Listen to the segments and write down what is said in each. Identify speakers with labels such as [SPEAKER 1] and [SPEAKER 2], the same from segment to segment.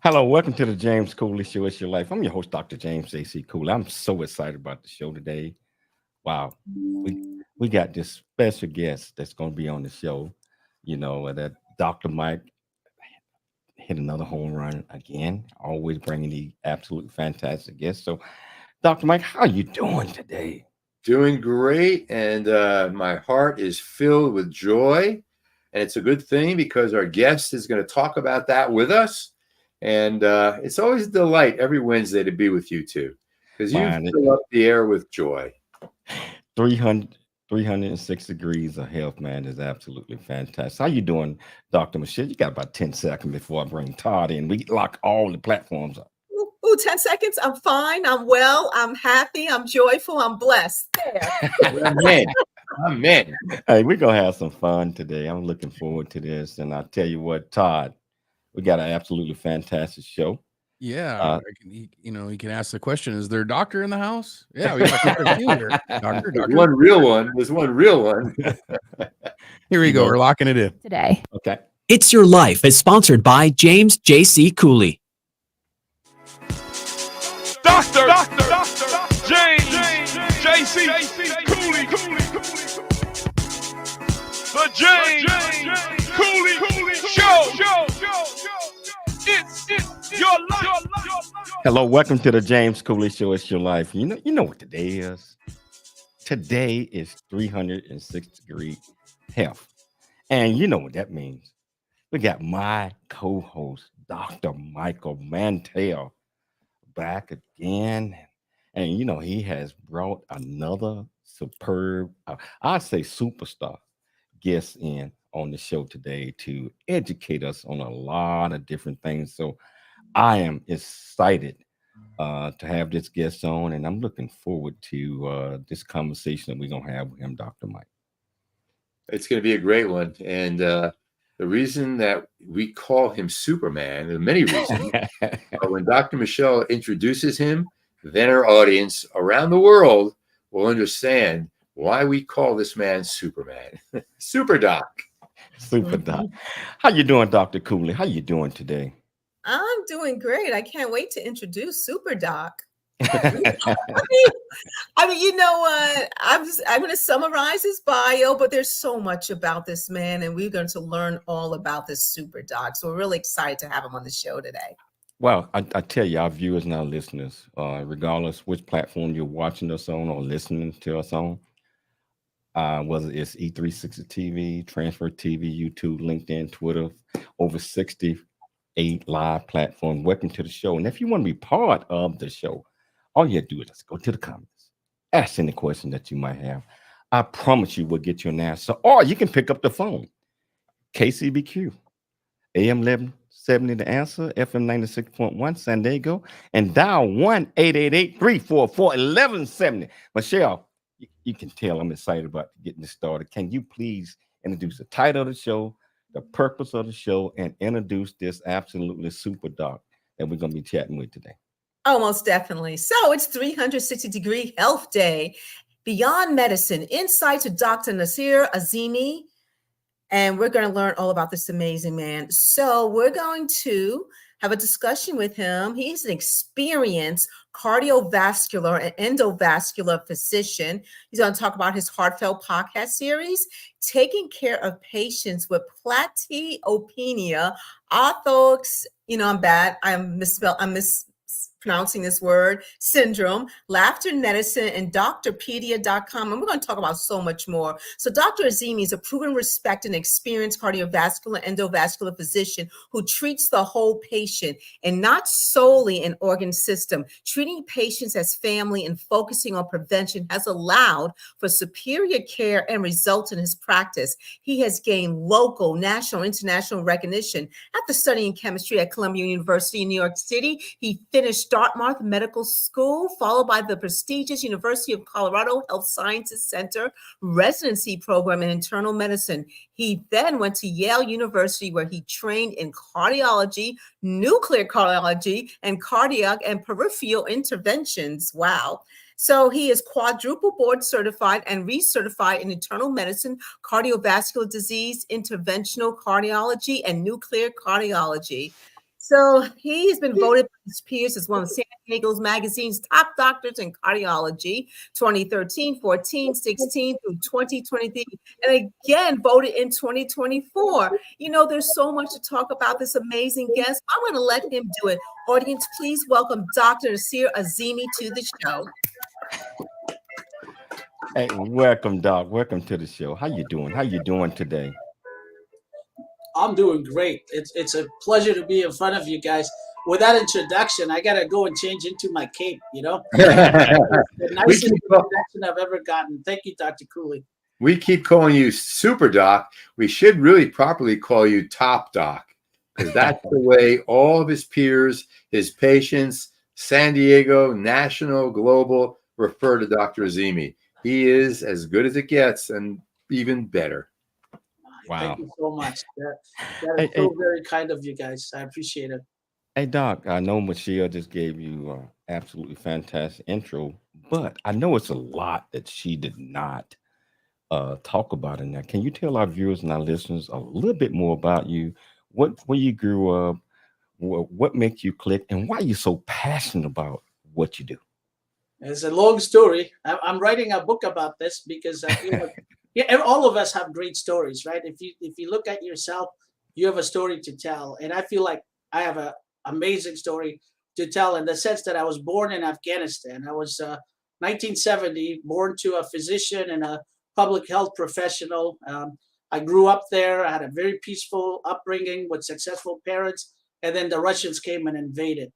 [SPEAKER 1] Hello, welcome to the James Cooley Show. It's your life. I'm your host, Dr. James J.C. Cooley. I'm so excited about the show today. Wow, we got this special guest that's going to be on the show. That Dr. Mike hit another home run again. Always bringing the absolute fantastic guests. So, Dr. Mike, how you doing today?
[SPEAKER 2] Doing great, and my heart is filled with joy, and it's a good thing because our guest is going to talk about that with us. And it's always a delight every Wednesday to be with you two, because you fill up the air with joy.
[SPEAKER 1] 306 degrees of health, man, is absolutely fantastic. How you doing, Dr. Michelle? You got about 10 seconds before I bring Todd in. We lock all the platforms up.
[SPEAKER 3] Ooh, 10 seconds. I'm fine. I'm well. I'm happy. I'm joyful. I'm blessed. There.
[SPEAKER 2] Amen.
[SPEAKER 1] Hey, we're going to have some fun today. I'm looking forward to this. And I'll tell you what, Todd, we got an absolutely fantastic show.
[SPEAKER 4] Yeah, you can ask the question: is there a doctor in the house? Yeah, we got quite a few here. Doctor.
[SPEAKER 2] One real one. There's one real one.
[SPEAKER 4] Here we go. We're locking it in
[SPEAKER 3] today.
[SPEAKER 1] Okay.
[SPEAKER 5] It's Your Life is sponsored by James J.C. Cooley.
[SPEAKER 6] Dr. James J.C. Cooley. The James Cooley Show. It's your life.
[SPEAKER 1] Hello, welcome to the James Cooley Show. It's your life. You know what today is? Today is 306-degree health. And you know what that means. We got my co-host, Dr. Michael Mantell, back again. And he has brought another superb, I'd say superstar guest in on the show today to educate us on a lot of different things. So I am excited to have this guest on, and I'm looking forward to this conversation that we're going to have with him, Dr. Mike.
[SPEAKER 2] It's going to be a great one. And the reason that we call him Superman, there are many reasons, but when Dr. Michelle introduces him, then our audience around the world will understand why we call this man Superman. Super Doc.
[SPEAKER 1] Super Doc. How you doing, Dr. Cooley? How you doing today?
[SPEAKER 3] I'm doing great. I can't wait to introduce Super Doc. I mean, you know what? I'm going to summarize his bio, but there's so much about this man, and we're going to learn all about this Super Doc. So we're really excited to have him on the show today.
[SPEAKER 1] Well, I tell you, our viewers and our listeners, regardless which platform you're watching us on or listening to us on, whether it's E360 TV, Transfer TV, YouTube, LinkedIn, Twitter, over 68 live platforms. Welcome to the show. And if you want to be part of the show, all you have to do is just go to the comments, ask any question that you might have. I promise you we'll get you an answer. Or you can pick up the phone, KCBQ, AM 1170 The Answer, FM 96.1 San Diego, and dial 1-888-344-1170. Michelle, you can tell I'm excited about getting this started. Can you please introduce the title of the show, the purpose of the show, and introduce this absolutely super doc that we're going to be chatting with today?
[SPEAKER 3] Oh, most definitely. So it's 360-degree Health Day. Beyond Medicine, Insights with Dr. Nassir Azimi. And we're going to learn all about this amazing man. So we're going to have a discussion with him. He's an experienced cardiovascular and endovascular physician. He's going to talk about his Heartfelt podcast series, taking care of patients with Platyopnea Orthodeoxia. I'm bad. I'm mispronouncing this word, syndrome, Laughter Medicine, and drpedia.com. And we're going to talk about so much more. So Dr. Azimi is a proven, respected, and experienced cardiovascular, endovascular physician who treats the whole patient and not solely an organ system. Treating patients as family and focusing on prevention has allowed for superior care and results in his practice. He has gained local, national, international recognition after studying chemistry at Columbia University in New York City. He finished Dartmouth Medical School, followed by the prestigious University of Colorado Health Sciences Center residency program in internal medicine. He then went to Yale University, where he trained in cardiology, nuclear cardiology, and cardiac and peripheral interventions. Wow. So he is quadruple board certified and recertified in internal medicine, cardiovascular disease, interventional cardiology, and nuclear cardiology. So he's been voted by his peers as one of San Diego's magazine's top doctors in cardiology, 2013, 14, 16 through 2023, and again voted in 2024. You know, there's so much to talk about this amazing guest. I'm going to let him do it. Audience, please welcome Dr. Nassir Azimi to the show.
[SPEAKER 1] Hey, welcome, Doc. Welcome to the show. How you doing? How you doing today?
[SPEAKER 7] I'm doing great. It's a pleasure to be in front of you guys. With that introduction, I gotta go and change into my cape. You know, the nicest introduction I've ever gotten. Thank you, Dr. Cooley.
[SPEAKER 2] We keep calling you Super Doc. We should really properly call you Top Doc, because that's the way all of his peers, his patients, San Diego, national, global, refer to Dr. Azimi. He is as good as it gets and even better.
[SPEAKER 1] Wow.
[SPEAKER 7] Thank you so much. That is so very kind of you guys. I appreciate it.
[SPEAKER 1] Hey, Doc, I know Michelle just gave you an absolutely fantastic intro, but I know it's a lot that she did not talk about in that. Can you tell our viewers and our listeners a little bit more about you, where you grew up, what makes you click, and why you're so passionate about what you do?
[SPEAKER 7] It's a long story. I'm writing a book about this because I feel like all of us have great stories, right? If you look at yourself, you have a story to tell. And I feel like I have an amazing story to tell in the sense that I was born in Afghanistan. I was 1970, born to a physician and a public health professional. I grew up there. I had a very peaceful upbringing with successful parents. And then the Russians came and invaded.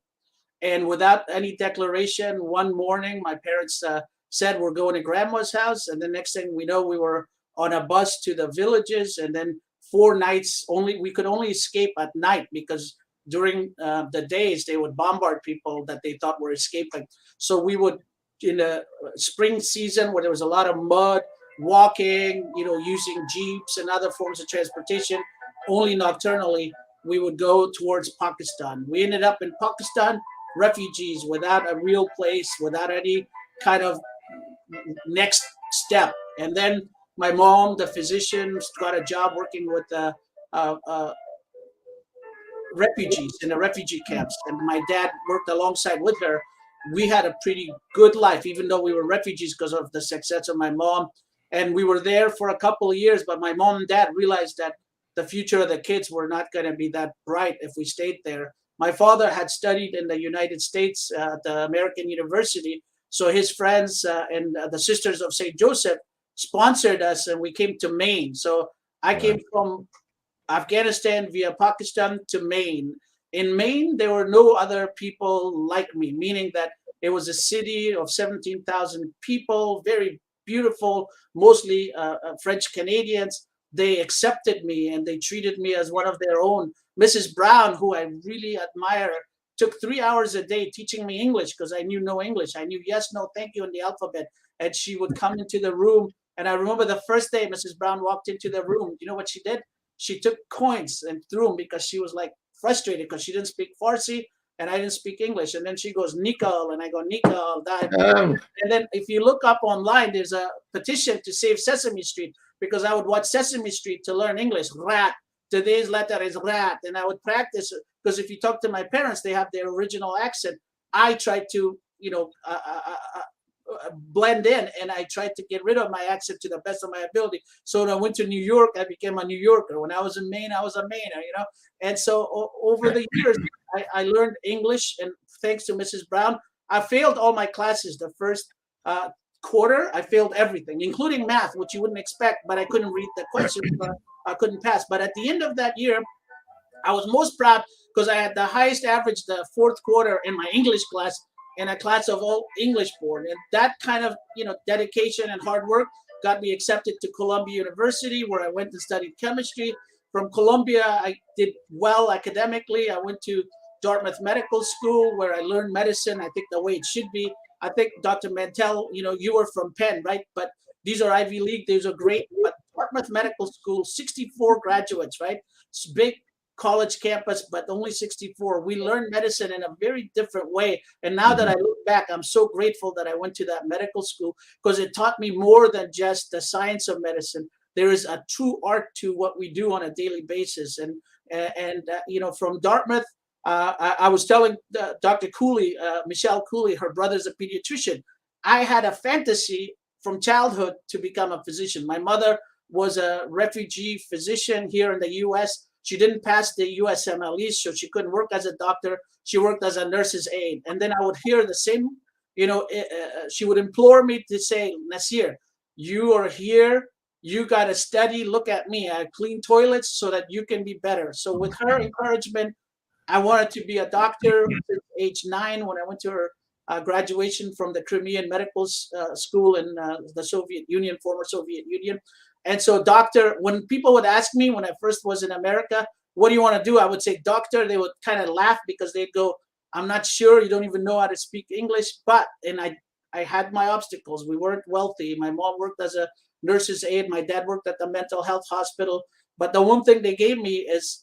[SPEAKER 7] And without any declaration, one morning, my parents said, we're going to grandma's house. And the next thing we know, we were on a bus to the villages. And then 4 nights we could only escape at night because during the days they would bombard people that they thought were escaping. So we would, in the spring season where there was a lot of mud, walking, using jeeps and other forms of transportation, only nocturnally, we would go towards Pakistan. We ended up in Pakistan, refugees without a real place, without any kind of next step. And then my mom, the physician, got a job working with refugees in the refugee camps. And my dad worked alongside with her. We had a pretty good life, even though we were refugees because of the success of my mom. And we were there for a couple of years, but my mom and dad realized that the future of the kids were not going to be that bright if we stayed there. My father had studied in the United States at the American University. So his friends and the Sisters of St. Joseph sponsored us, and we came to Maine. So I came from Afghanistan via Pakistan to Maine. In Maine, there were no other people like me, meaning that it was a city of 17,000 people, very beautiful, mostly French Canadians. They accepted me and they treated me as one of their own. Mrs. Brown, who I really admire, took 3 hours a day teaching me English because I knew no English. I knew yes, no, thank you in the alphabet. And she would come into the room. And I remember the first day Mrs. Brown walked into the room. You know what she did? She took coins and threw them because she was like frustrated because she didn't speak Farsi and I didn't speak English. And then she goes, Nikal. And I go, Nikal. And then if you look up online, there's a petition to save Sesame Street because I would watch Sesame Street to learn English. Rat. Today's letter is rat. And I would practice it because if you talk to my parents, they have their original accent. I tried to, blend in and I tried to get rid of my accent to the best of my ability. So when I went to New York, I became a New Yorker. When I was in Maine, I was a Mainer, And so over the years, I learned English, and thanks to Mrs. Brown, I failed all my classes. The first quarter, I failed everything, including math, which you wouldn't expect, but I couldn't read the questions, I couldn't pass. But at the end of that year, I was most proud because I had the highest average the fourth quarter in my English class, in a class of all English born. And that kind of, dedication and hard work got me accepted to Columbia University, where I went and studied chemistry. From Columbia, I did well academically. I went to Dartmouth Medical School, where I learned medicine, I think the way it should be. I think Dr. Mantell, you were from Penn, right? But these are Ivy League. These are great. But Dartmouth Medical School, 64 graduates, right? It's big college campus, but only 64. We learned medicine in a very different way. And now that I look back, I'm so grateful that I went to that medical school because it taught me more than just the science of medicine. There is a true art to what we do on a daily basis. And from Dartmouth, I was telling Dr. Cooley, Michelle Cooley, her brother's a pediatrician. I had a fantasy from childhood to become a physician. My mother was a refugee physician here in the U.S. She didn't pass the USMLE, so she couldn't work as a doctor. She worked as a nurse's aide. And then I would hear the same, she would implore me to say, Nassir, you are here. You got to study. Look at me. I clean toilets so that you can be better. So with her encouragement, I wanted to be a doctor since age 9 when I went to her graduation from the Crimean Medical School in the Soviet Union, former Soviet Union. And so doctor, when people would ask me when I first was in America, what do you want to do? I would say doctor. They would kind of laugh because they'd go, I'm not sure. You don't even know how to speak English. And I had my obstacles. We weren't wealthy. My mom worked as a nurse's aide. My dad worked at the mental health hospital. But the one thing they gave me is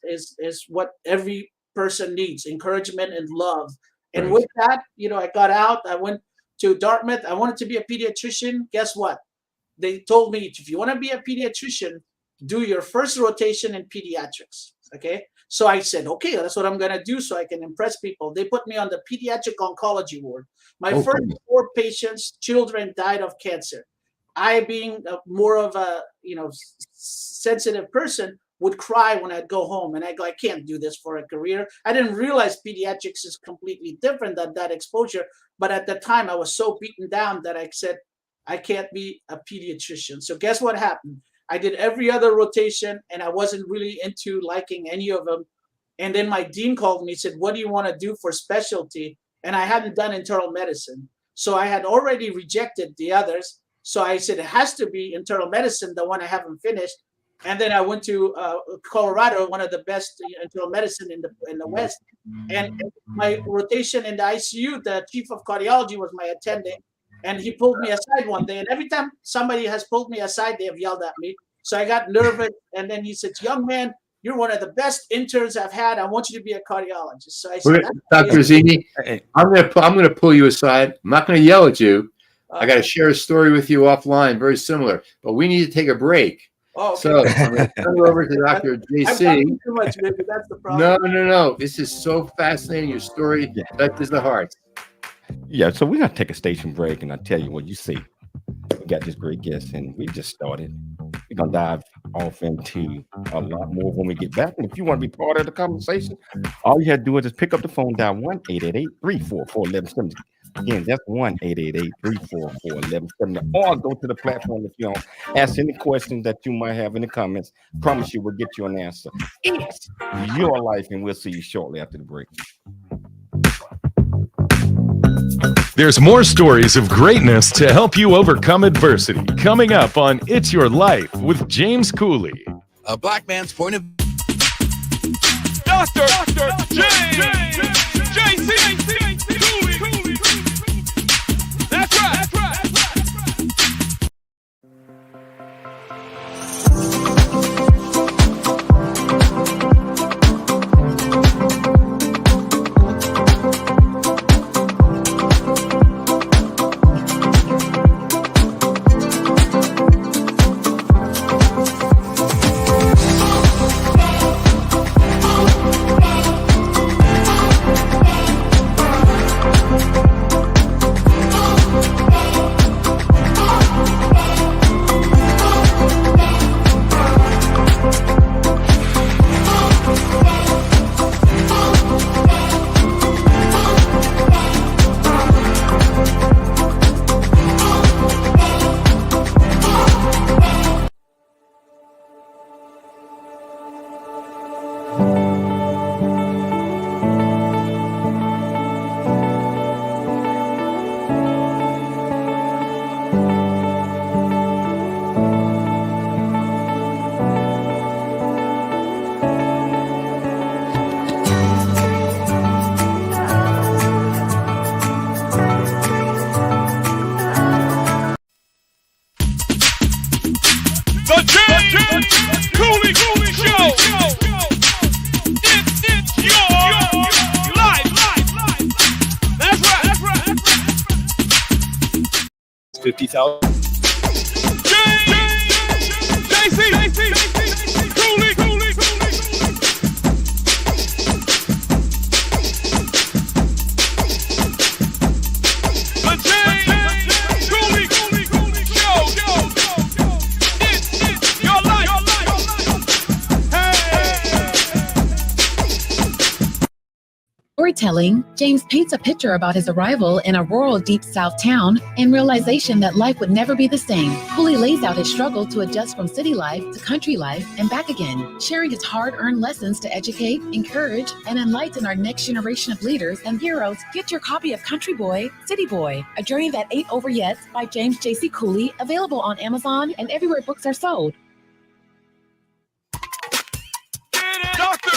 [SPEAKER 7] what every person needs: encouragement and love. And
[SPEAKER 1] Right.
[SPEAKER 7] with that, I got out. I went to Dartmouth. I wanted to be a pediatrician. Guess what? They told me, if you want to be a pediatrician, do your first rotation in pediatrics. Okay. So I said, okay, that's what I'm going to do so I can impress people. They put me on the pediatric oncology ward. My first 4 patients, children, died of cancer. I, being more of a, sensitive person, would cry when I'd go home, and I go, I can't do this for a career. I didn't realize pediatrics is completely different than that exposure. But at the time I was so beaten down that I said, I can't be a pediatrician. So guess what happened? I did every other rotation and I wasn't really into liking any of them. And then my dean called me and said, what do you want to do for specialty? And I hadn't done internal medicine. So I had already rejected the others. So I said, it has to be internal medicine, the one I haven't finished. And then I went to Colorado, one of the best internal medicine in the West. And my rotation in the ICU, the chief of cardiology was my attending. And he pulled me aside one day. And every time somebody has pulled me aside, they have yelled at me. So I got nervous. And then he said, young man, you're one of the best interns I've had. I want you to be a cardiologist. So I said,
[SPEAKER 2] Dr. Azimi, I'm gonna pull you aside. I'm not gonna yell at you. I got to share a story with you offline, very similar. But we need to take a break.
[SPEAKER 7] Oh, okay.
[SPEAKER 2] So I'm going to turn it over to Dr. JC.
[SPEAKER 7] I'm talking too much, maybe that's the problem.
[SPEAKER 2] No. This is so fascinating. Your story touches the heart.
[SPEAKER 1] Yeah, so we're gonna take a station break, and I tell you what, you see, we got this great guest, and we just started. We're gonna dive off into a lot more when we get back. And if you want to be part of the conversation, all you have to do is just pick up the phone, dial 1-888-344-1170. Again, that's 1-888-344-1170. Or go to the platform if you don't. Ask any questions that you might have in the comments. Promise you we'll get you an answer. It's your life, and we'll see you shortly after the break.
[SPEAKER 8] There's more stories of greatness to help you overcome adversity coming up on It's Your Life with James Cooley.
[SPEAKER 9] A black man's point of
[SPEAKER 6] Dr. James JC Cooley. That's right. The James Cooley Show. It's your life. That's right.
[SPEAKER 9] 50,000.
[SPEAKER 6] JC Cooley.
[SPEAKER 10] storytelling, James paints a picture about his arrival in a rural deep South town and realization that life would never be the same. Cooley lays out his struggle to adjust from city life to country life and back again, sharing his hard-earned lessons to educate, encourage, and enlighten our next generation of leaders and heroes. Get your copy of Country Boy, City Boy, A Journey That Ain't Over Yet by James J.C. Cooley, available on Amazon and everywhere books are sold.
[SPEAKER 6] Doctor,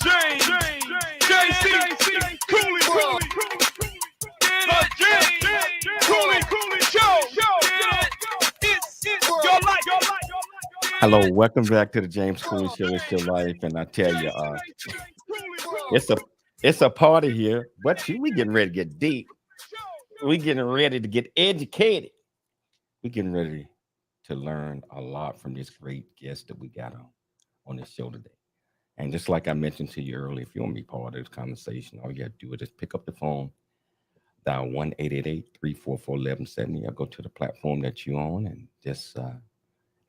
[SPEAKER 6] James, J.C. Cooley, the James Cooley Show. It's your life.
[SPEAKER 1] Hello, welcome back to the James Cooley Show. It's your life, and I tell you, it's a party here, but we getting ready to get deep. We getting ready to get educated. We getting ready to learn a lot from this great guest that we got on this show today. And just like I mentioned to you earlier, if you want to be part of this conversation, all you got to do is just pick up the phone, dial 1-888-344-1170, or go to the platform that you're on and just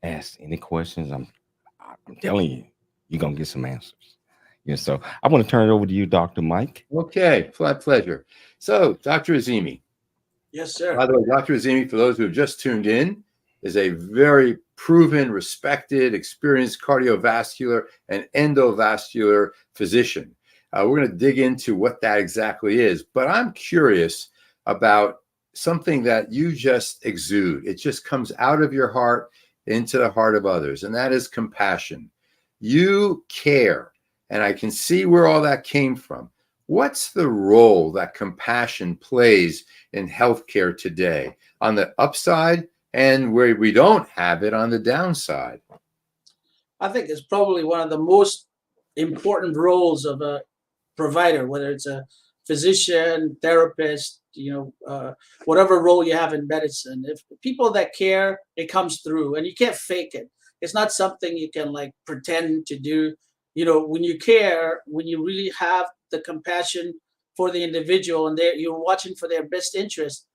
[SPEAKER 1] ask any questions. I'm telling you, you're going to get some answers. Yeah, so I want to turn it over to you, Dr. Mike.
[SPEAKER 2] Okay, my pleasure. So, Dr. Azimi.
[SPEAKER 7] Yes, sir.
[SPEAKER 2] By the way, Dr. Azimi, for those who have just tuned in, is a very proven, respected, experienced cardiovascular and endovascular physician. We're going to dig into what that exactly is, but I'm curious about something that you just exude. It just comes out of your heart into the heart of others, and that is compassion. You care, and I can see where all that came from. What's the role that compassion plays in healthcare today, on the upside and where we don't have it on the downside?
[SPEAKER 7] I think it's probably one of the most important roles of a provider, whether it's a physician, therapist, whatever role you have in medicine. If people that care, it comes through, and you can't fake it. It's not something you can like pretend to do. When you care, when you really have the compassion for the individual and you're watching for their best interest,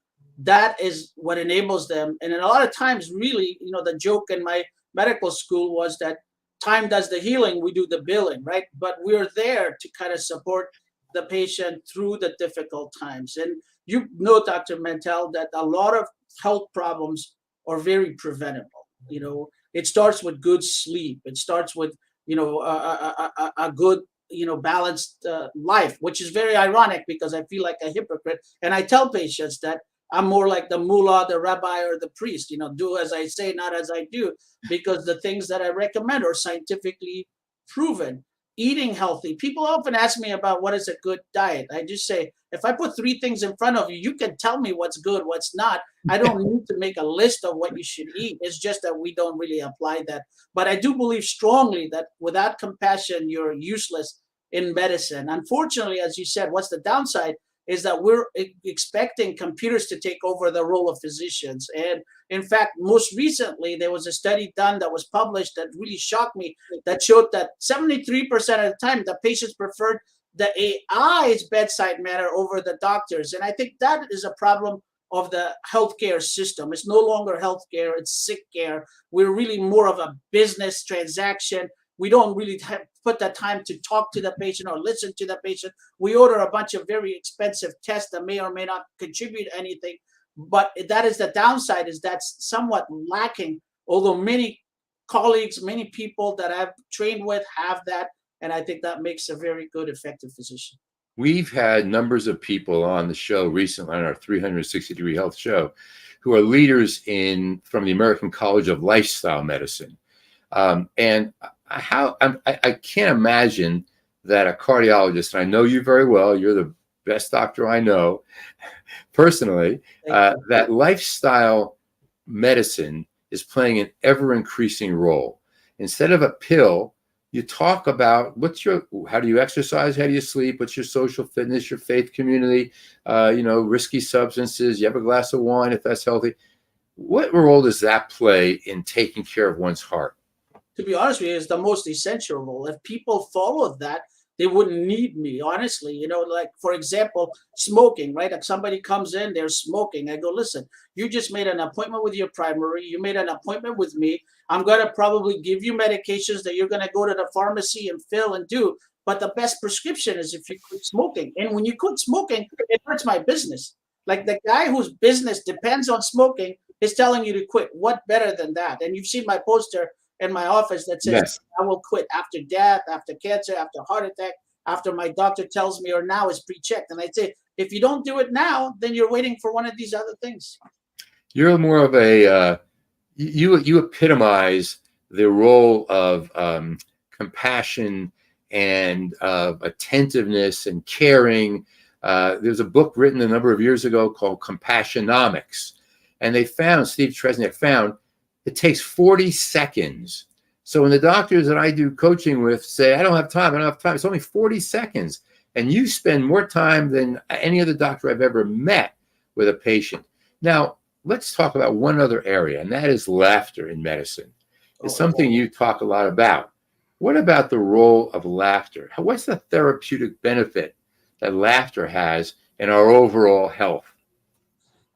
[SPEAKER 7] that is what enables them. And a lot of times, really, the joke in my medical school was that time does the healing, we do the billing, right? But we're there to kind of support the patient through the difficult times. And Dr. Mantell, that a lot of health problems are very preventable. It starts with good sleep. It starts with, a good, balanced life, which is very ironic because I feel like a hypocrite. And I tell patients that I'm more like the mullah, the rabbi, or the priest, do as I say, not as I do, because the things that I recommend are scientifically proven. Eating healthy. People often ask me about what is a good diet. I just say, if I put 3 things in front of you, you can tell me what's good, what's not. I don't need to make a list of what you should eat. It's just that we don't really apply that. But I do believe strongly that without compassion, you're useless in medicine. Unfortunately, as you said, what's the downside is that we're expecting computers to take over the role of physicians. And in fact, most recently, there was a study done that was published that really shocked me that showed that 73% of the time, the patients preferred the AI's bedside manner over the doctors. And I think that is a problem of the healthcare system. It's no longer healthcare, it's sick care. We're really more of a business transaction. We don't really put that time to talk to the patient or listen to the patient. We order a bunch of very expensive tests that may or may not contribute anything. But that is the downside, is that's somewhat lacking, although many colleagues, many people that I've trained with have that. And I think that makes a very good, effective physician.
[SPEAKER 2] We've had numbers of people on the show recently, on our 360-degree health show, who are leaders from the American College of Lifestyle Medicine. And I can't imagine that a cardiologist, and I know you very well, you're the best doctor I know personally, that lifestyle medicine is playing an ever-increasing role. Instead of a pill, you talk about how do you exercise, how do you sleep, what's your social fitness, your faith community, risky substances, you have a glass of wine if that's healthy. What role does that play in taking care of one's heart?
[SPEAKER 7] To be honest with you, it's the most essential role. If people followed that, they wouldn't need me, honestly. Like, for example, smoking, right? If somebody comes in, they're smoking. I go, listen, you just made an appointment with your primary. You made an appointment with me. I'm going to probably give you medications that you're going to go to the pharmacy and fill and do. But the best prescription is if you quit smoking. And when you quit smoking, it hurts my business. Like the guy whose business depends on smoking is telling you to quit. What better than that? And you've seen my poster in my office that says,
[SPEAKER 2] Yes.
[SPEAKER 7] I will quit after death, after cancer, after heart attack, after my doctor tells me, or now is pre-checked. And I say, if you don't do it now, then you're waiting for one of these other things.
[SPEAKER 2] You're more of a you epitomize the role of compassion and attentiveness and caring. There's a book written a number of years ago called Compassionomics, and they found, Steve Tresniak found, it takes 40 seconds. So when the doctors that I do coaching with say, I don't have time, it's only 40 seconds. And you spend more time than any other doctor I've ever met with a patient. Now, let's talk about one other area, and that is laughter in medicine. It's something you talk a lot about. What about the role of laughter? What's the therapeutic benefit that laughter has in our overall health?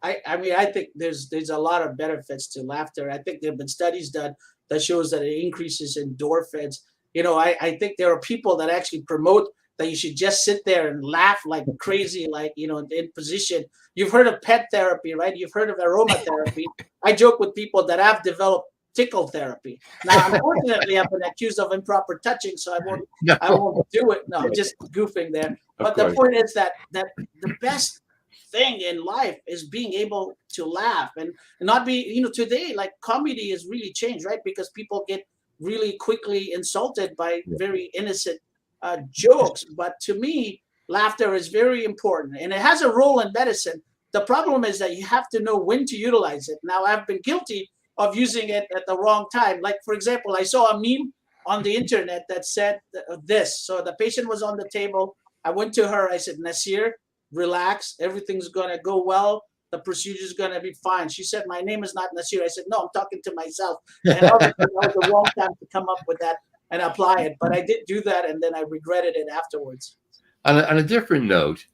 [SPEAKER 7] I mean, I think there's a lot of benefits to laughter. I think there have been studies done that shows that it increases endorphins. You know, I think there are people that actually promote that you should just sit there and laugh like crazy, like, you know, in position. You've heard of pet therapy, right? You've heard of aromatherapy. I joke with people that have developed tickle therapy. Now, unfortunately, I've been accused of improper touching, so I won't do it. No, I'm just goofing there. But the point is that the best thing in life is being able to laugh and not be, you know, today, like comedy has really changed, right? Because people get really quickly insulted by very innocent jokes. But to me, laughter is very important and it has a role in medicine. The problem is that you have to know when to utilize it. Now, I've been guilty of using it at the wrong time. Like, for example, I saw a meme on the internet that said this. So the patient was on the table. I went to her. I said, Nassir, relax. Everything's going to go well. The procedure's going to be fine. She said, my name is not Nassir. I said, no, I'm talking to myself. And obviously that was the wrong time to come up with that and apply it. But I did do that, and then I regretted it afterwards.
[SPEAKER 2] On a different note,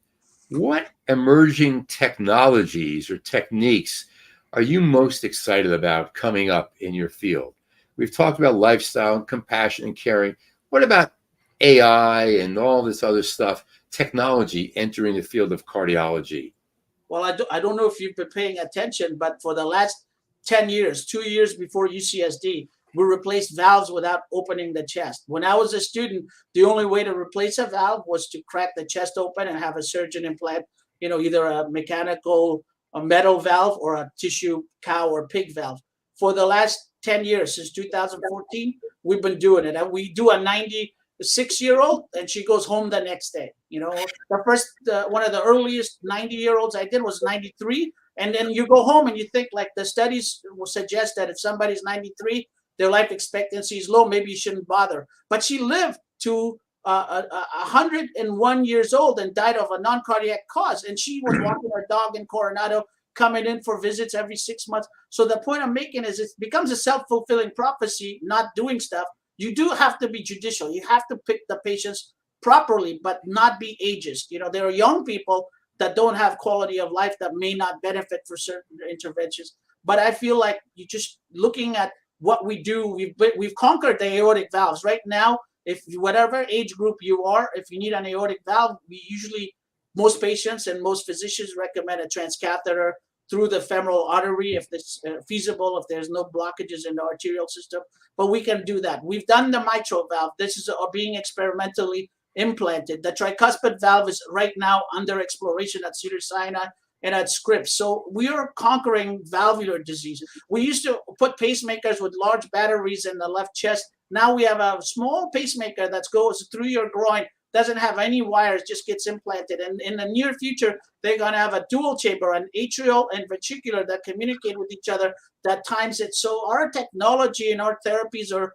[SPEAKER 2] what emerging technologies or techniques are you most excited about coming up in your field? We've talked about lifestyle and compassion and caring. What about AI and all this other stuff, technology entering the field of cardiology?
[SPEAKER 7] Well, I don't know if you've been paying attention, but for the last 10 years, 2 years before UCSD, we replaced valves without opening the chest. When I was a student, the only way to replace a valve was to crack the chest open and have a surgeon implant, you know, either a mechanical, a metal valve or a tissue cow or pig valve. For the last 10 years, since 2014, we've been doing it. And we do a 96-year-old and she goes home the next day. You know, the first, one of the earliest 90-year-olds I did was 93. And then you go home and you think, like, the studies will suggest that if somebody's 93, their life expectancy is low, maybe you shouldn't bother. But she lived to 101 years old and died of a non-cardiac cause. And she was walking her dog in Coronado, coming in for visits every 6 months. So the point I'm making is it becomes a self-fulfilling prophecy, not doing stuff. You do have to be judicial. You have to pick the patients properly, but not be ageist. You know, there are young people that don't have quality of life that may not benefit for certain interventions. But I feel like you just looking at what we do, we've conquered the aortic valves. Right now, if whatever age group you are, if you need an aortic valve, most patients and most physicians recommend a transcatheter through the femoral artery if it's feasible, if there's no blockages in the arterial system. But we can do that. We've done the mitral valve. This is being experimentally implanted. The tricuspid valve is right now under exploration at Cedars-Sinai and at Scripps. So we are conquering valvular disease. We used to put pacemakers with large batteries in the left chest. Now we have a small pacemaker that goes through your groin, doesn't have any wires, just gets implanted. And in the near future, they're going to have a dual chamber, an atrial and ventricular that communicate with each other that times it. So our technology and our therapies are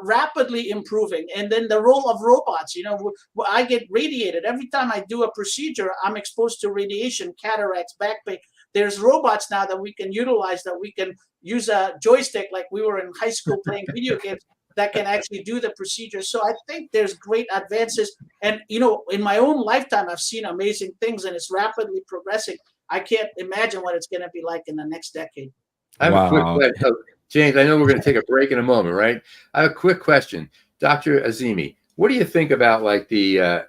[SPEAKER 7] rapidly improving. And then the role of robots, you know, I get radiated. Every time I do a procedure, I'm exposed to radiation, cataracts, back pain. There's robots now that we can utilize, that we can use a joystick like we were in high school playing video games that can actually do the procedure. So I think there's great advances. And, you know, in my own lifetime, I've seen amazing things and it's rapidly progressing. I can't imagine what it's going to be like in the next decade.
[SPEAKER 2] I have a quick question. James, I know we're going to take a break in a moment, right? I have a quick question. Dr. Azimi, What do you think about like the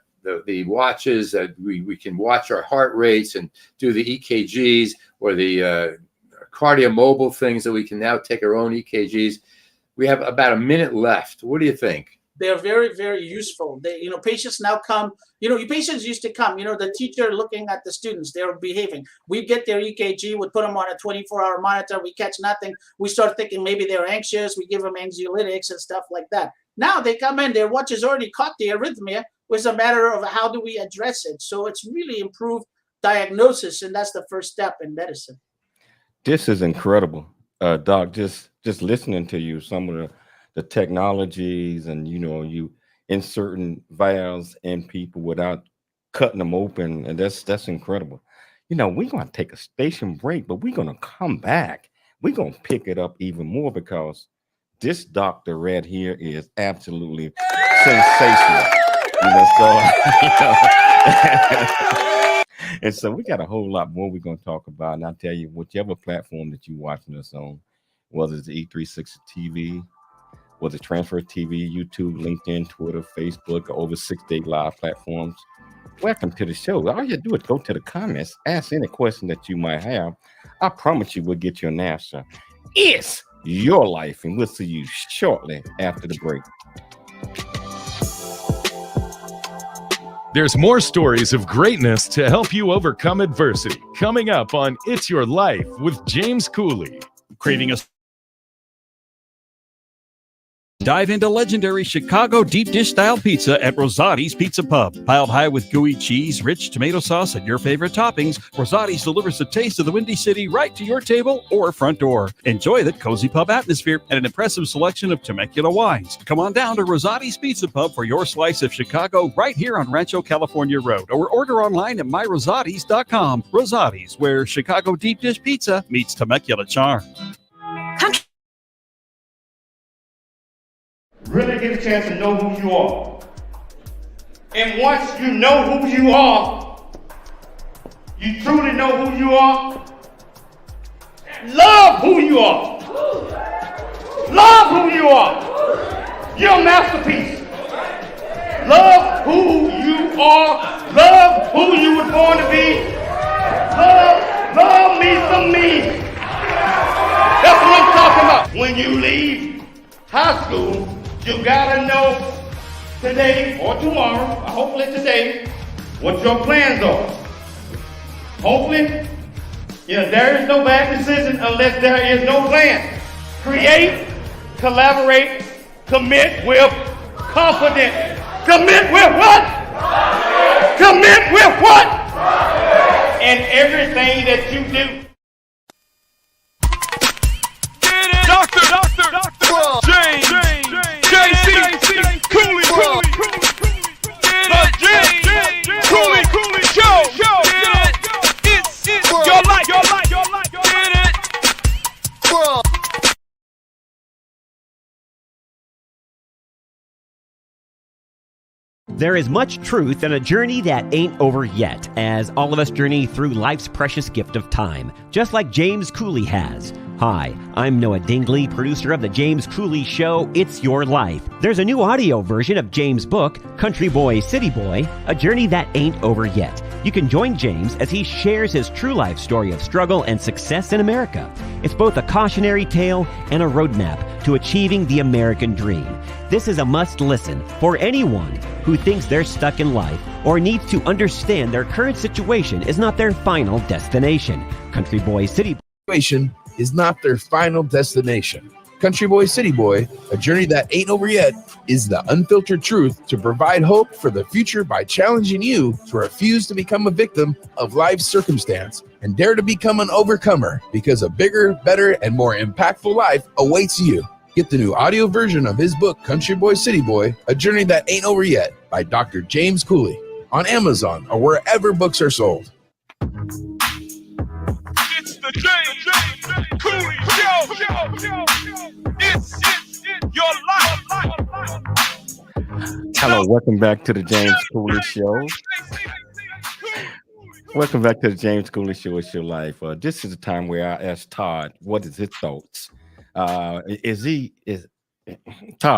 [SPEAKER 2] watches that we can watch our heart rates and do the EKGs, or the cardiomobile things that we can now take our own EKGs? We have about a minute left. What do you think?
[SPEAKER 7] They're very, very useful. They, patients now come, patients used to come, the teacher looking at the students, they're behaving. We get their EKG, we put them on a 24-hour monitor, we catch nothing. We start thinking maybe they're anxious. We give them anxiolytics and stuff like that. Now they come in, their watch has already caught the arrhythmia. It's a matter of how do we address it. So it's really improved diagnosis, and that's the first step in medicine.
[SPEAKER 1] This is incredible, Doc. Just listening to you, some of the technologies, and you inserting valves in people without cutting them open, and that's incredible. We're gonna take a station break, but we're gonna come back. We're gonna pick it up even more, because this doctor right here is absolutely sensational. And so we got a whole lot more we're going to talk about. And I'll tell you, whichever platform that you're watching us on, whether it's E360 TV, whether it's Transfer TV, YouTube, LinkedIn, Twitter, Facebook, or over 6-day live platforms, welcome to the show. All you do is go to the comments, ask any question that you might have. I promise you we'll get you an answer. It's your life, and we'll see you shortly after the break.
[SPEAKER 8] There's more stories of greatness to help you overcome adversity coming up on It's Your Life with James Cooley.
[SPEAKER 11] Craving a Dive into legendary Chicago deep dish style pizza at Rosati's Pizza Pub. Piled high with gooey cheese, rich tomato sauce, and your favorite toppings, Rosati's delivers the taste of the Windy City right to your table or front door. Enjoy that cozy pub atmosphere and an impressive selection of Temecula wines. Come on down to Rosati's Pizza Pub for your slice of Chicago right here on Rancho California Road, or order online at myrosatis.com. Rosati's, where Chicago deep dish pizza meets Temecula charm.
[SPEAKER 12] Really get a chance to know who you are. And once you know who you are, you truly know who you are, love who you are. Love who you are. You're a masterpiece. Love who you are. Love who you were born to be. Love me some me. That's what I'm talking about. When you leave high school, you gotta know today or tomorrow, hopefully today, what your plans are. Hopefully, there is no bad decision unless there is no plan. Create, collaborate, commit with confidence. Commit with what? Commit with what? And everything that you do.
[SPEAKER 6] Dr. James. JC, Cooley, Cooley Show. It's your life.
[SPEAKER 13] There is much truth in a journey that ain't over yet, as all of us journey through life's precious gift of time, just like James Cooley has. Hi, I'm Noah Dingley, producer of The James Cooley Show, It's Your Life. There's a new audio version of James' book, Country Boy, City Boy, A Journey That Ain't Over Yet. You can join James as he shares his true life story of struggle and success in America. It's both a cautionary tale and a roadmap to achieving the American dream. This is a must listen for anyone who thinks they're stuck in life or needs to understand their current situation is not their final destination. Country Boy, City Boy
[SPEAKER 14] is not their final destination. Country Boy, City Boy, A Journey That Ain't Over Yet, is the unfiltered truth to provide hope for the future by challenging you to refuse to become a victim of life's circumstance and dare to become an overcomer, because a bigger, better, and more impactful life awaits you. Get the new audio version of his book, Country Boy, City Boy, A Journey That Ain't Over Yet, by Dr. James Cooley, on Amazon or wherever books are sold.
[SPEAKER 6] It's the James Cooley Show. It's your life.
[SPEAKER 1] Hello, welcome back to the James Cooley Show. Welcome back to the James Cooley Show. It's your life. This is the time where I ask Todd what is his thoughts. Todd,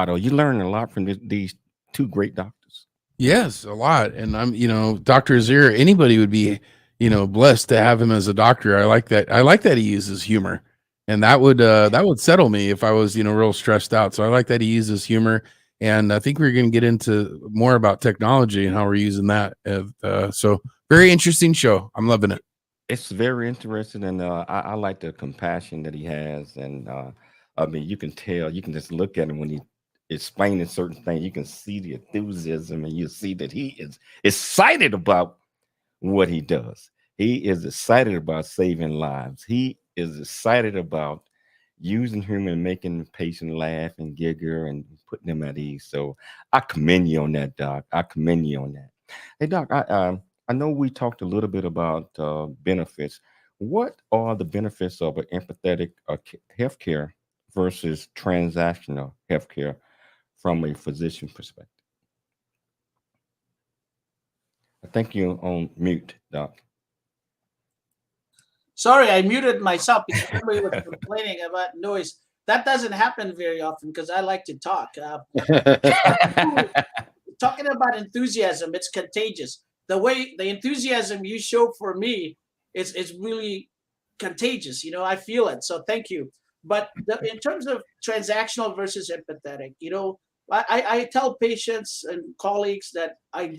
[SPEAKER 1] are you learning a lot from these two great doctors.
[SPEAKER 4] Yes, a lot. And I'm, Dr. Azir, anybody would be, blessed to have him as a doctor. I like that. I like that he uses humor, and that would settle me if I was, real stressed out. So I like that he uses humor, and I think we're going to get into more about technology and how we're using that. So very interesting show. I'm loving it.
[SPEAKER 1] It's very interesting, and I like the compassion that he has. And I mean, you can tell, you can just look at him when he explaining certain things. You can see the enthusiasm, and you see that he is excited about what he does. He is excited about saving lives. He is excited about using humor and making the patient laugh and giggle and putting them at ease. So I commend you on that, Doc. I commend you on that. Hey, Doc, I know we talked a little bit about benefits. What are the benefits of an empathetic healthcare versus transactional healthcare from a physician perspective? I think you're on mute, Doc.
[SPEAKER 7] Sorry, I muted myself because somebody was complaining about noise. That doesn't happen very often because I like to talk. Talking about enthusiasm, it's contagious. The enthusiasm you show for me is really contagious. I feel it. So thank you. But in terms of transactional versus empathetic, I tell patients and colleagues that I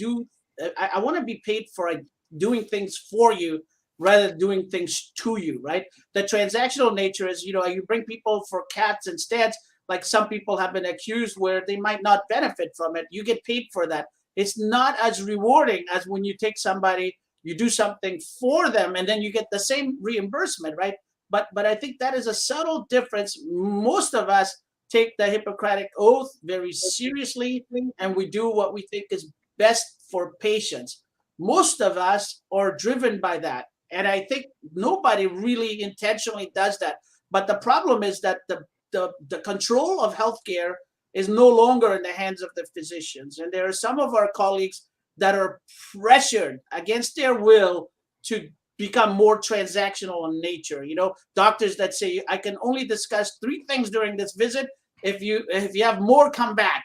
[SPEAKER 7] want to be paid for doing things for you rather than doing things to you, right? The transactional nature is, you bring people for cats instead, like some people have been accused where they might not benefit from it. You get paid for that. It's not as rewarding as when you take somebody, you do something for them, and then you get the same reimbursement, right? But I think that is a subtle difference. Most of us take the Hippocratic Oath very seriously, and we do what we think is best for patients. Most of us are driven by that. And I think nobody really intentionally does that. But the problem is that the control of healthcare is no longer in the hands of the physicians. And there are some of our colleagues that are pressured against their will to become more transactional in nature. Doctors that say, I can only discuss 3 things during this visit. If you have more, come back.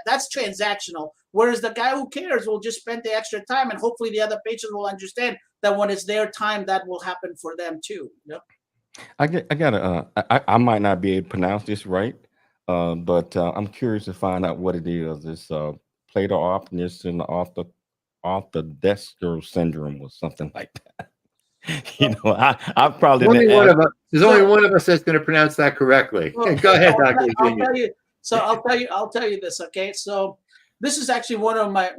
[SPEAKER 7] That's transactional. Whereas the guy who cares will just spend the extra time, and hopefully the other patient will understand that when it's their time, that will happen for them too.
[SPEAKER 1] I might not be able to pronounce this right, but I'm curious to find out what it is. It's Platyopnea Orthodeoxia Syndrome or something like that. I probably
[SPEAKER 2] there's only one of us that's going to pronounce that correctly.
[SPEAKER 7] Well,
[SPEAKER 2] go ahead, Dr.
[SPEAKER 7] I'll tell you. So I'll tell you this. Okay, so this is actually one of my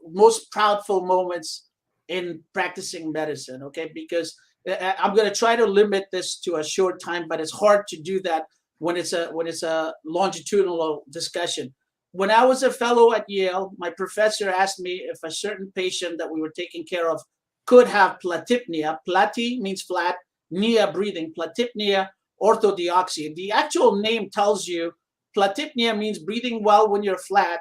[SPEAKER 7] most proudful moments in practicing medicine. Okay, because I'm going to try to limit this to a short time, but it's hard to do that when it's a longitudinal discussion. When I was a fellow at Yale, my professor asked me if a certain patient that we were taking care of could have platypnea. Platy means flat, pnea breathing, Platypnea-orthodeoxia. The actual name tells you platypnea means breathing well when you're flat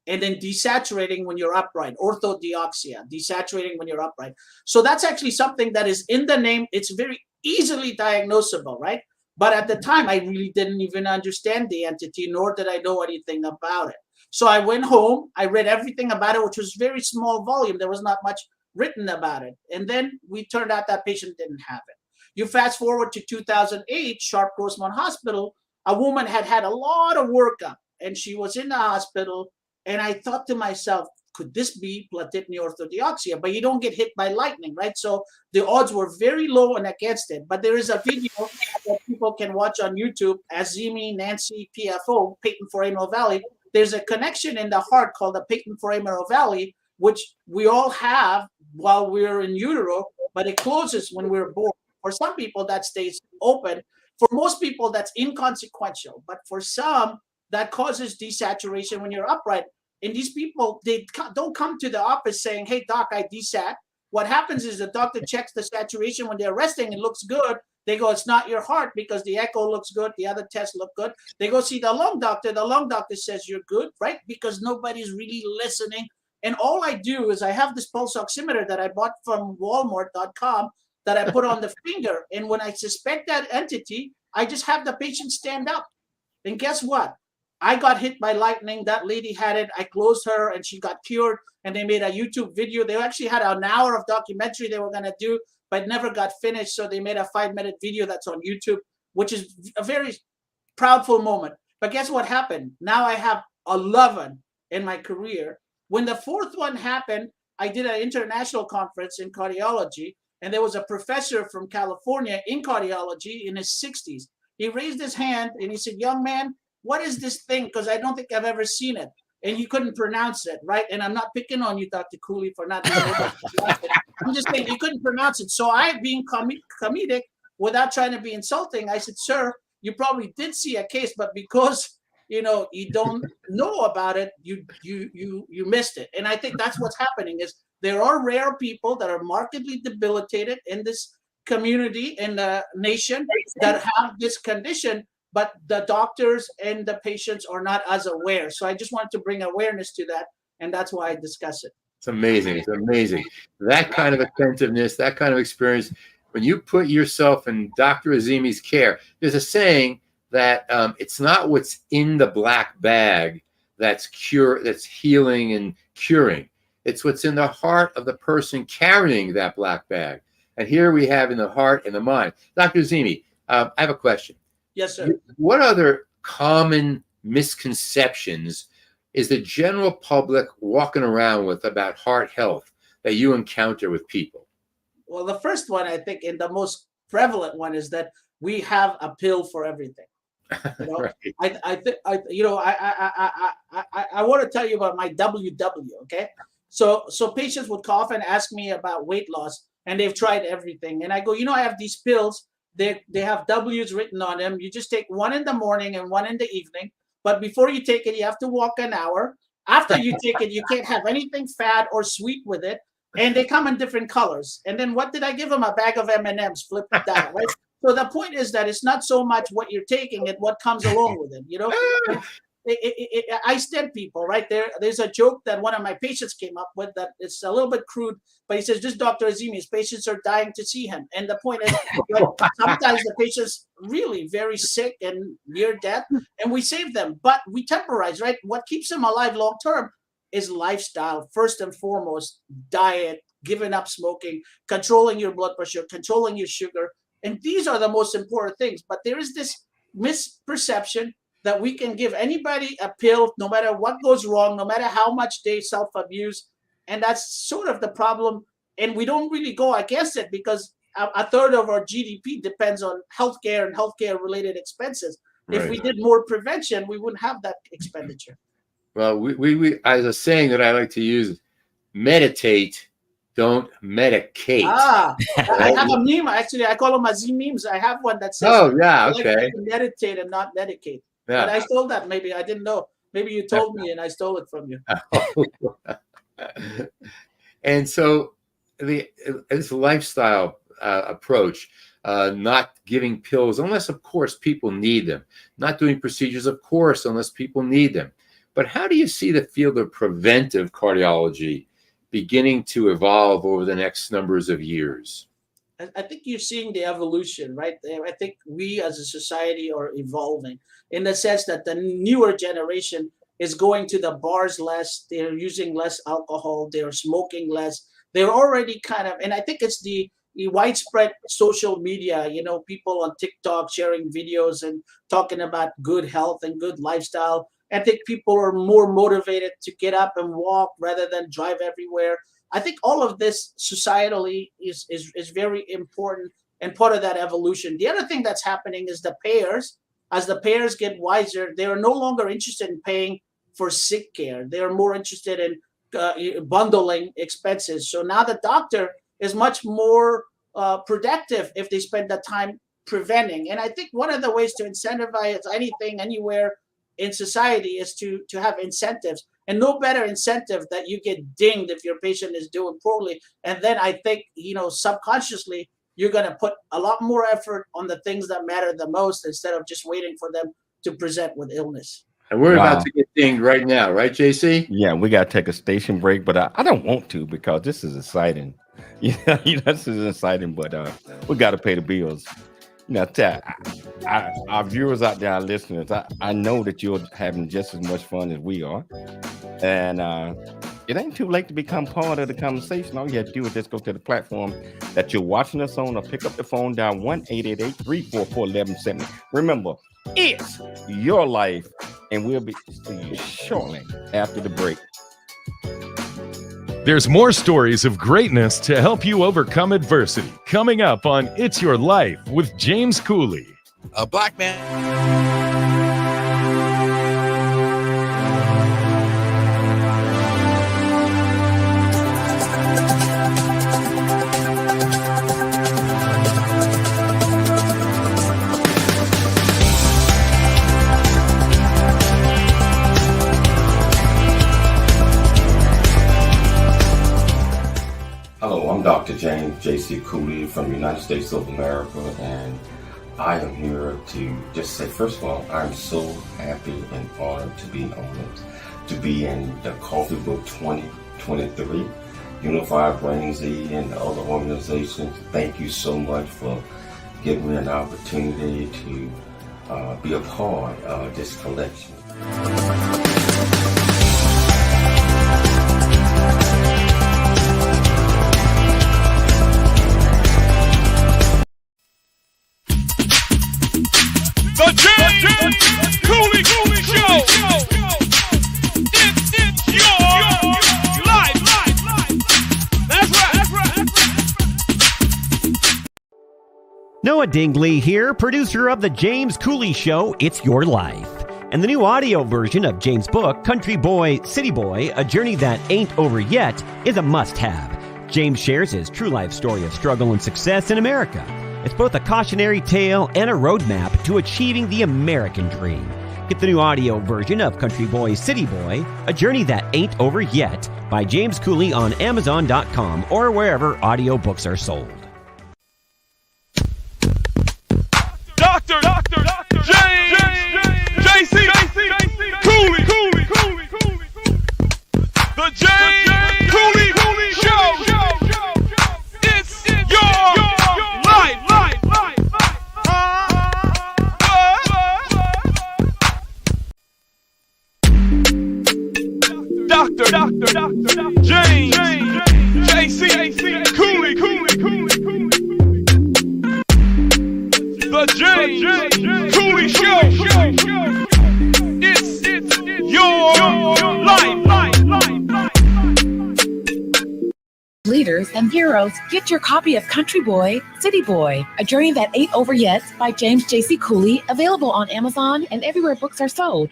[SPEAKER 7] and then desaturating when you're upright. Orthodeoxia, desaturating when you're upright. So that's actually something that is in the name. It's very easily diagnosable, right? But at the time, I really didn't even understand the entity, nor did I know anything about it. So I went home, I read everything about it, which was very small volume. There was not much written about it. And then we turned out that patient didn't have it. You fast forward to 2008, Sharp Grossman Hospital, a woman had a lot of workup and she was in the hospital. And I thought to myself, could this be Platypnea-orthodeoxia? But you don't get hit by lightning, right? So the odds were very low and against it. But there is a video that people can watch on YouTube, Azimi, Nancy, PFO, patent foraminal valley. There's a connection in the heart called the patent foraminal valley, which we all have while we're in utero, but it closes when we're born. For some people, that stays open. For most people, that's inconsequential. But for some, that causes desaturation when you're upright. And these people, they don't come to the office saying, hey, doc, I desat. What happens is the doctor checks the saturation when they're resting. It looks good. They go, it's not your heart because the echo looks good. The other tests look good. They go see the lung doctor. The lung doctor says you're good, right? Because nobody's really listening. And all I do is I have this pulse oximeter that I bought from Walmart.com that I put on the finger. And when I suspect that entity, I just have the patient stand up. And guess what? I got hit by lightning. That lady had it. I closed her and she got cured. And they made a YouTube video. They actually had an hour of documentary they were going to do, but never got finished. So they made a 5-minute video that's on YouTube, which is a very proudful moment. But guess what happened? Now I have 11 in my career. When the 4th one happened, I did an international conference in cardiology. And there was a professor from California in cardiology in his 60s. He raised his hand and he said, young man, what is this thing? Because I don't think I've ever seen it. And he couldn't pronounce it, right? And I'm not picking on you, Dr. Cooley, for not being able to pronounce it. I'm just saying he couldn't pronounce it. So I, being comedic, without trying to be insulting, I said, sir, you probably did see a case, but because you don't know about it, you missed it. And I think that's what's happening is there are rare people that are markedly debilitated in this community, in the nation, that have this condition, but the doctors and the patients are not as aware. So I just wanted to bring awareness to that, and that's why I discuss it.
[SPEAKER 2] It's amazing. It's amazing. That kind of attentiveness, that kind of experience, when you put yourself in Dr. Azimi's care, there's a saying that it's not what's in the black bag that's healing and curing. It's what's in the heart of the person carrying that black bag. And here we have in the heart and the mind. Dr. Azimi, I have a question.
[SPEAKER 7] Yes, sir.
[SPEAKER 2] What other common misconceptions is the general public walking around with about heart health that you encounter with people?
[SPEAKER 7] Well, the first one, I think, and the most prevalent one, is that we have a pill for everything. You know, right. I want to tell you about my WW. Okay, so patients would cough and ask me about weight loss, and they've tried everything, and I go, I have these pills. They have W's written on them. You just take one in the morning and one in the evening. But before you take it, you have to walk an hour. After you take it, you can't have anything fat or sweet with it. And they come in different colors. And then what did I give them? A bag of M&Ms, flip it down, right? So the point is that it's not so much what you're taking and what comes along with it, I stent people, right? There's a joke that one of my patients came up with that it's a little bit crude, but he says, this Dr. Azimi, his patients are dying to see him. And the point is, sometimes the patient's really very sick and near death, and we save them, but we temporize, right? What keeps them alive long-term is lifestyle, first and foremost, diet, giving up smoking, controlling your blood pressure, controlling your sugar. And these are the most important things. But there is this misperception that we can give anybody a pill, no matter what goes wrong, no matter how much they self-abuse. And that's sort of the problem. And we don't really go against it because a third of our GDP depends on healthcare and healthcare-related expenses. Right. If we did more prevention, we wouldn't have that expenditure.
[SPEAKER 2] Well, we as a saying that I like to use, meditate, don't medicate.
[SPEAKER 7] I have a meme. Actually, I call them Azim memes. I have one that says,
[SPEAKER 2] "Oh yeah, okay."
[SPEAKER 7] I like to meditate and not medicate. Yeah. But I stole that. Maybe I didn't know. Maybe you told me and I stole it from you.
[SPEAKER 2] And so this lifestyle approach, not giving pills unless, of course, people need them. Not doing procedures, of course, unless people need them. But how do you see the field of preventive cardiology beginning to evolve over the next numbers of years?
[SPEAKER 7] I think you're seeing the evolution, right? I think we as a society are evolving in the sense that the newer generation is going to the bars less, they're using less alcohol, they're smoking less. They're already kind of, and I think it's the widespread social media, people on TikTok sharing videos and talking about good health and good lifestyle. I think people are more motivated to get up and walk rather than drive everywhere. I think all of this societally is very important and part of that evolution. The other thing that's happening is the payers, as the payers get wiser, they are no longer interested in paying for sick care. They are more interested in bundling expenses. So now the doctor is much more productive if they spend the time preventing. And I think one of the ways to incentivize anything, anywhere in society is to have incentives, and no better incentive that you get dinged if your patient is doing poorly. And then I think, subconsciously, you're going to put a lot more effort on the things that matter the most instead of just waiting for them to present with illness.
[SPEAKER 2] And we're about to get dinged right now, right, JC?
[SPEAKER 1] Yeah, we got to take a station break, but I don't want to because this is exciting. This is exciting, but we got to pay the bills. Now, our viewers out there, our listeners, I know that you're having just as much fun as we are. And it ain't too late to become part of the conversation. All you have to do is just go to the platform that you're watching us on, or pick up the phone, dial 1-888-344-1170. Remember, it's your life, and we'll be seeing you shortly after the break.
[SPEAKER 8] There's more stories of greatness to help you overcome adversity coming up on It's Your Life with James Cooley.
[SPEAKER 9] A black man.
[SPEAKER 1] Hello, I'm Dr. James J.C. Cooley from the United States of America, and I am here to just say, first of all, I'm so happy and honored to be honored to be in the Coffee Book 2023, Unified Brain Z and the other organizations. Thank you so much for giving me an opportunity to be a part of this collection.
[SPEAKER 6] The James Cooley Show. It's your life. That's right.
[SPEAKER 13] Noah Dingley here, producer of The James Cooley Show, It's Your Life. And the new audio version of James' book, Country Boy, City Boy, A Journey That Ain't Over Yet, is a must-have. James shares his true life story of struggle and success in America. It's both a cautionary tale and a roadmap to achieving the American dream. Get the new audio version of Country Boy, City Boy, A Journey That Ain't Over Yet by James Cooley on Amazon.com or wherever audiobooks are sold.
[SPEAKER 6] Dr. James J.C. Cooley. The James Cooley Show. It's your life. Dr. James J.C. Cooley. The James Cooley Show. It's your life.
[SPEAKER 10] Leaders and heroes, get your copy of Country Boy, City Boy, A Journey That Ain't Over Yet by James J.C. Cooley, available on Amazon and everywhere books are sold.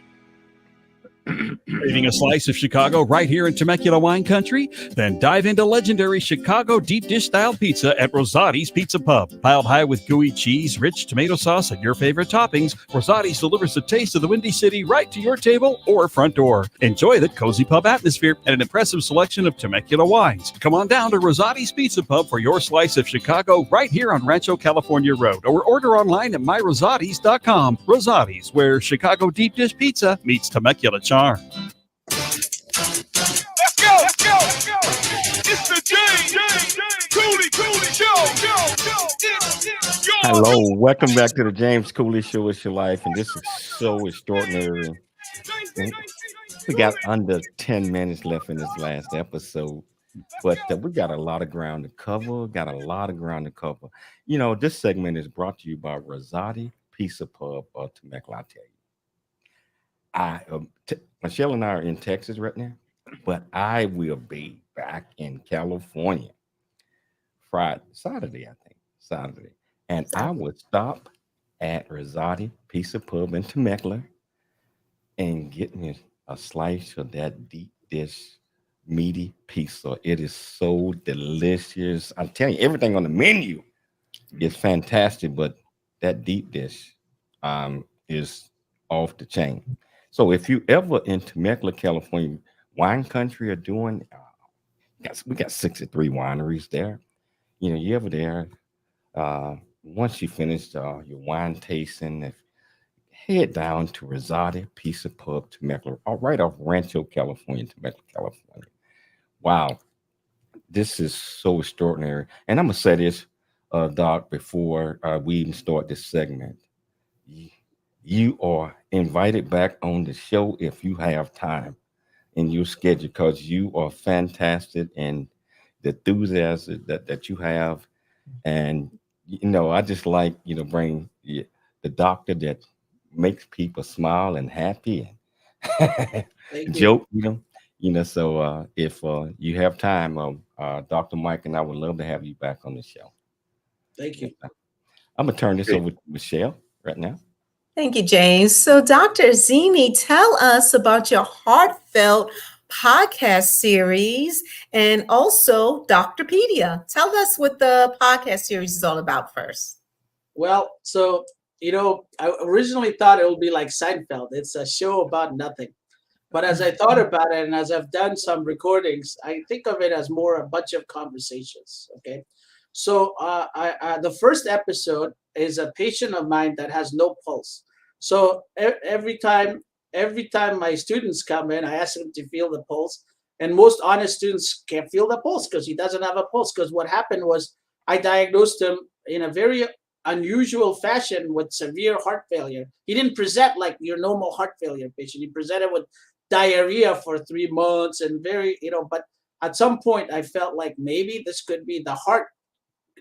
[SPEAKER 11] Craving a slice of Chicago right here in Temecula wine country? Then dive into legendary Chicago deep dish style pizza at Rosati's Pizza Pub. Piled high with gooey cheese, rich tomato sauce, and your favorite toppings, Rosati's delivers the taste of the Windy City right to your table or front door. Enjoy the cozy pub atmosphere and an impressive selection of Temecula wines. Come on down to Rosati's Pizza Pub for your slice of Chicago right here on Rancho California Road, or order online at myrosatis.com. Rosati's, where Chicago deep dish pizza meets Temecula charm.
[SPEAKER 6] Let's go. It's the James Cooley Show.
[SPEAKER 1] Hello, welcome back to the James Cooley Show. It's your life, and this is so extraordinary. We got under 10 minutes left in this last episode, but we got a lot of ground to cover. You know, this segment is brought to you by Rosati Pizza Pub of Temecula. I tell you, Michelle and I are in Texas right now, but I will be back in California Saturday, and I will stop at Rosati Pizza Pub in Temecula and get me a slice of that deep dish meaty pizza. It is so delicious. I'm telling you, everything on the menu is fantastic, but that deep dish is off the chain. So if you ever in Temecula, California, wine country are doing, we got 63 wineries there. You know, you ever there, once you finish your wine tasting, head down to Rosati Pizza Pub, Temecula, right off Rancho, California, Temecula, California. Wow, this is so extraordinary. And I'm going to say this, Doc, before we even start this segment. You are invited back on the show if you have time in your schedule, because you are fantastic, and the enthusiasm that you have. And I just like bring the doctor that makes people smile and happy and
[SPEAKER 7] Thank you.
[SPEAKER 1] joke with them. So if you have time, Dr. Mike and I would love to have you back on the show.
[SPEAKER 7] Thank you.
[SPEAKER 1] I'm gonna turn this
[SPEAKER 2] Great.
[SPEAKER 1] over to Michelle right now.
[SPEAKER 3] Thank you, James. So, Dr. Azimi, tell us about your Heartfelt podcast series and also Doctorpedia. Tell us what the podcast series is all about first.
[SPEAKER 7] Well, so, I originally thought it would be like Seinfeld. It's a show about nothing. But as I thought about it and as I've done some recordings, I think of it as more a bunch of conversations. Okay. So the first episode is a patient of mine that has no pulse. So every time my students come in, I ask them to feel the pulse. And most honest students can't feel the pulse because he doesn't have a pulse. Because what happened was I diagnosed him in a very unusual fashion with severe heart failure. He didn't present like your normal heart failure patient. He presented with diarrhea for 3 months and but at some point I felt like maybe this could be the heart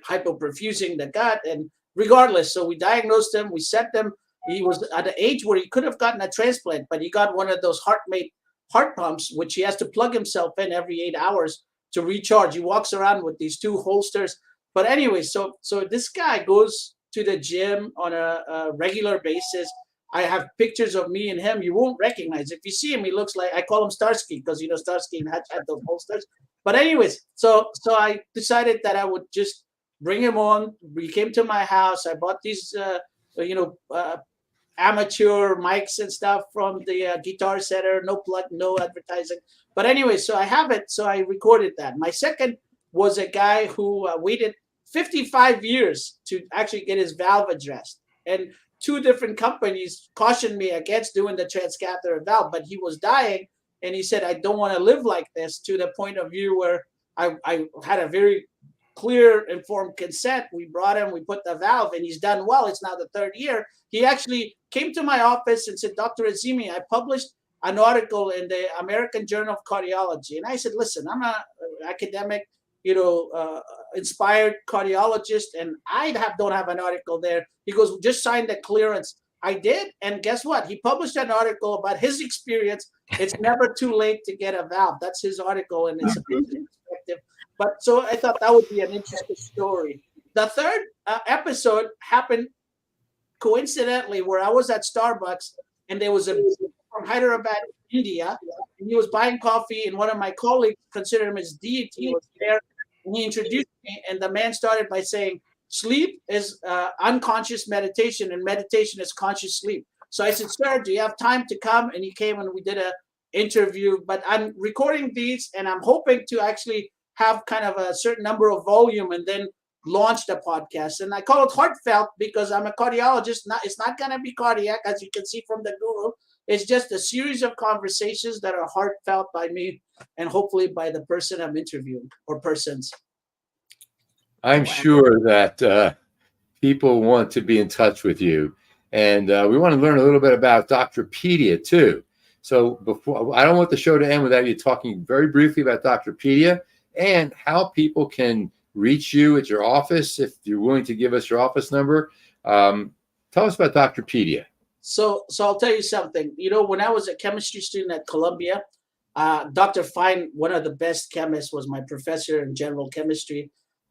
[SPEAKER 7] hypoperfusing the gut. And regardless, so we diagnosed him, we sent him. He was at an age where he could have gotten a transplant, but he got one of those HeartMate heart pumps, which he has to plug himself in every 8 hours to recharge. He walks around with these 2 holsters. But anyway, so this guy goes to the gym on a regular basis. I have pictures of me and him. You won't recognize. If you see him, he looks like, I call him Starsky because Starsky had those holsters. But anyways, so I decided that I would just bring him on. He came to my house. I bought these amateur mics and stuff from the Guitar Center. No plug, no advertising. But anyway, so I have it. So I recorded that. My second was a guy who waited 55 years to actually get his valve addressed. And 2 different companies cautioned me against doing the transcatheter valve, but he was dying. And he said, I don't want to live like this, to the point of view where I had a very clear, informed consent. We brought him, we put the valve, and he's done well. It's now the 3rd year. He actually came to my office and said, Dr. Azimi, I published an article in the American Journal of Cardiology. And I said, listen, I'm an academic, inspired cardiologist, and I don't have an article there. He goes, just sign the clearance. I did, and guess what? He published an article about his experience. It's never too late to get a valve. That's his article, and it's a perspective. But so I thought that would be an interesting story. The third episode happened coincidentally where I was at Starbucks, and there was a from Hyderabad, India, and he was buying coffee, and one of my colleagues considered him his deity was there, and he introduced me, and the man started by saying, sleep is unconscious meditation, and meditation is conscious sleep. So I said, sir, do you have time to come? And he came, and we did an interview. But I'm recording these, and I'm hoping to actually have kind of a certain number of volume and then launch the podcast. And I call it Heartfelt because I'm a cardiologist. It's not going to be cardiac, as you can see from the Google. It's just a series of conversations that are heartfelt by me and hopefully by the person I'm interviewing or persons.
[SPEAKER 2] I'm sure that people want to be in touch with you. And we want to learn a little bit about Doctorpedia too. So before, I don't want the show to end without you talking very briefly about Doctorpedia and how people can reach you at your office. If you're willing to give us your office number, tell us about Doctorpedia.
[SPEAKER 7] So I'll tell you something. When I was a chemistry student at Columbia, Dr. Fine, one of the best chemists, was my professor in general chemistry.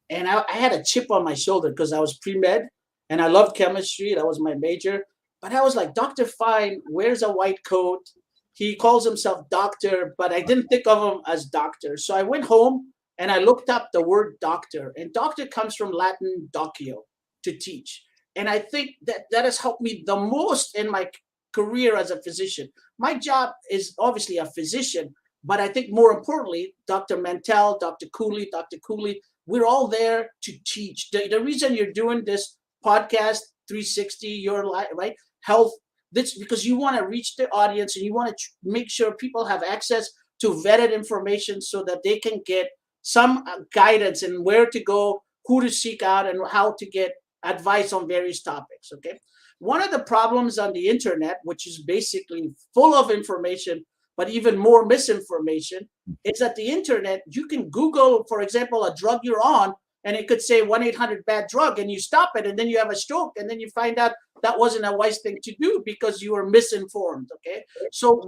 [SPEAKER 7] And I had a chip on my shoulder because I was pre-med and I loved chemistry. That was my major. But I was like, Dr. Fine wears a white coat. He calls himself doctor, but I didn't think of him as doctor. So I went home and I looked up the word doctor. And doctor comes from Latin docio, to teach. And I think that has helped me the most in my career as a physician. My job is obviously a physician, but I think more importantly, Dr. Mantell, Dr. Cooley, we're all there to teach. The reason you're doing this podcast, 360, your life, right? Health, that's because you want to reach the audience and you want to make sure people have access to vetted information so that they can get some guidance in where to go, who to seek out and how to get advice on various topics. Okay. One of the problems on the internet, which is basically full of information, but even more misinformation, is that the internet, you can Google, for example, a drug you're on, and it could say 1-800-BAD-DRUG, and you stop it, and then you have a stroke, and then you find out that wasn't a wise thing to do because you were misinformed. Okay. So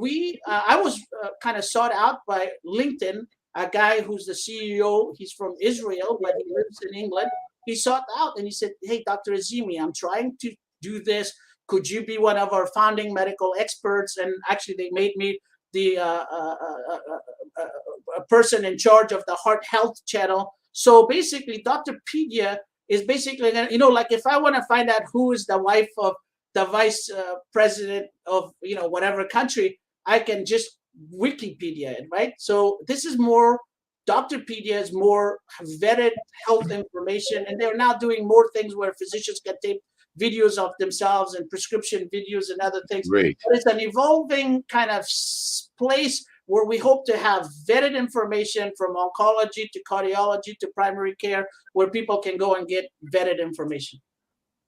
[SPEAKER 7] I was kind of sought out by LinkedIn, a guy who's the CEO. He's from Israel, but he lives in England. He sought out and he said, "Hey, Dr. Azimi, I'm trying to do this. Could you be one of our founding medical experts?" And actually, they made me the a person in charge of the Heart Health channel. So basically, Dr. Pedia is basically, like if I want to find out who is the wife of the vice president of, whatever country, I can just Wikipedia it, right? So this is more, Dr. Pedia is more vetted health information, and they're now doing more things where physicians can take videos of themselves and prescription videos and other things.
[SPEAKER 2] Great.
[SPEAKER 7] But it's an evolving kind of place where we hope to have vetted information from oncology to cardiology to primary care, where people can go and get vetted information.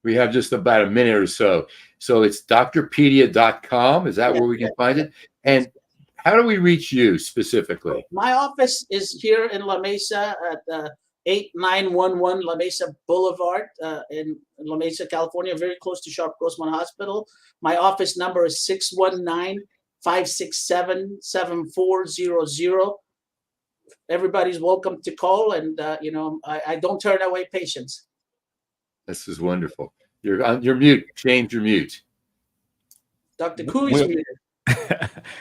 [SPEAKER 2] We have just about a minute or so. So it's drpedia.com. Is that where we can find it? And how do we reach you specifically?
[SPEAKER 7] My office is here in La Mesa at 8911 La Mesa Boulevard in La Mesa, California, very close to Sharp Grossman Hospital. My office number is 619-567-7400. Everybody's welcome to call, and I don't turn away patients.
[SPEAKER 2] This is wonderful. You're mute. James, you're mute.
[SPEAKER 7] Dr. Cooley's muted.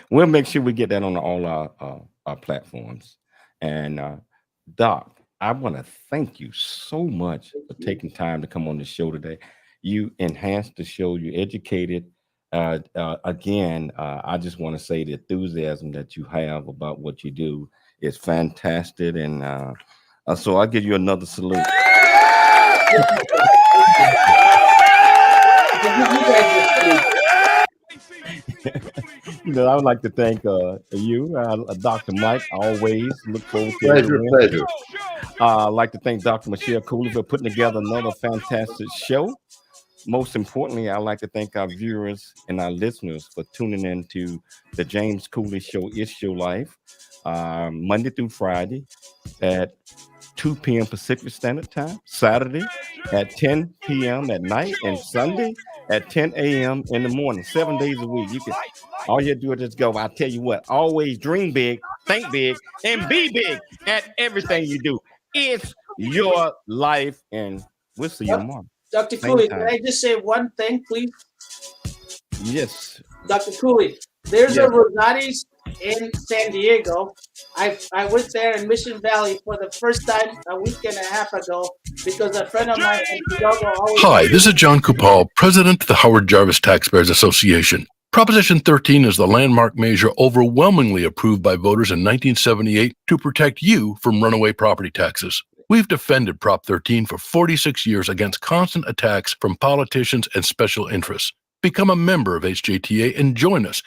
[SPEAKER 1] We'll make sure we get that on all our platforms. And Doc, I want to thank you so much for taking time to come on the show today. You enhanced the show. You educated. Again, I just want to say the enthusiasm that you have about what you do is fantastic. And so I'll give you another salute. I would like to thank you, Dr. Mike. I always look forward to it.
[SPEAKER 2] Pleasure.
[SPEAKER 1] I'd like to thank Dr. Michelle Cooley for putting together another fantastic show. Most importantly, I'd like to thank our viewers and our listeners for tuning in to the James Cooley Show, It's Your Life, Monday through Friday at 2 p.m. Pacific Standard Time, Saturday at 10 p.m. at night, and Sunday at 10 a.m. in the morning, 7 days a week. All you do is just go. I tell you what, always dream big, think big, and be big at everything you do. It's your life, and we'll see you tomorrow.
[SPEAKER 7] Dr. Cooley, can I just say one thing, please?
[SPEAKER 1] Yes.
[SPEAKER 7] Dr. Cooley, there's a Rosati's in San Diego. I went there in Mission Valley for the first time a week and a half ago because a friend of mine in Chicago always...
[SPEAKER 15] Hi, this is John Kupal, President of the Howard Jarvis Taxpayers Association. Proposition 13 is the landmark measure overwhelmingly approved by voters in 1978 to protect you from runaway property taxes. We've defended Prop 13 for 46 years against constant attacks from politicians and special interests. Become a member of HJTA and join us.